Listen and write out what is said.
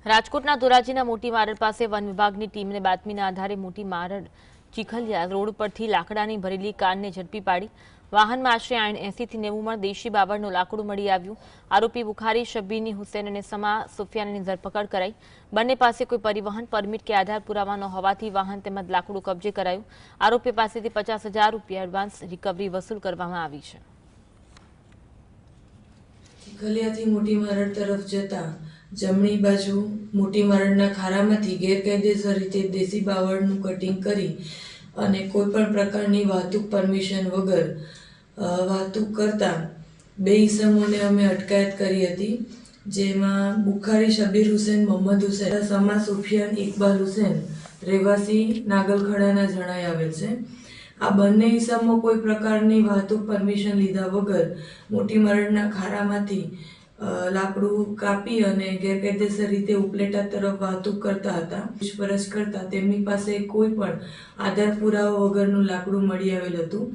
રાજકોટના ધોરાજીના મોટી મારડ પાસે વન વિભાગની ટીમને બાતમીના આધારે મોટી મારડ ચીખલિયા રોડ પરથી લાકડાની ભરેલી કારને ઝડપી પાડી વાહનમાં આશરે 80 થી 90 મણ દેશી બાવળનું લાકડું મળી આવ્યું। આરોપી બુખારી શબ્બીની હુસૈન અને સમા સુફિયાનની ધરપકડ કરાઈ। બંને પાસે કોઈ પરિવહન પરમિટ કે આધાર પુરાવા ન હોવાથી વાહન તેમજ લાકડું કબજે કરાયું। આરોપી પાસેથી 50,000 રૂપિયા એડવાન્સ રિકવરી વસૂલ કરવામાં આવી છે। ચીખલિયાથી મોટી મારડ તરફ જતા જમણી બાજુ મોટી મારડના ખારામાંથી ગેરકાયદેસર રીતે દેશી બાવળનું કટિંગ કરી અને કોઈપણ પ્રકારની વાહતુક પરમિશન વગર વાહતુક કરતા બે ઈસમોને અમે અટકાયત કરી હતી, જેમાં બુખારી શબીર હુસૈન મોહમ્મદ હુસૈન, સમા સુફિયાન ઇકબાલ હુસૈન રહેવાસી નાગલખડાના જણાઈ આવેલ છે। આ બંને ઈસમો કોઈ પ્રકારની વાહતુક પરમિશન લીધા વગર મોટી મારડના ખારામાંથી લાકડું કાપી અને ગેરકાયદેસર રીતે ઉપલેટા તરફ વાહતુક કરતા હતા। પૂછપરછ કરતા તેમની પાસે કોઈ પણ આધાર પુરાવા વગરનું લાકડું મળી આવેલ હતું।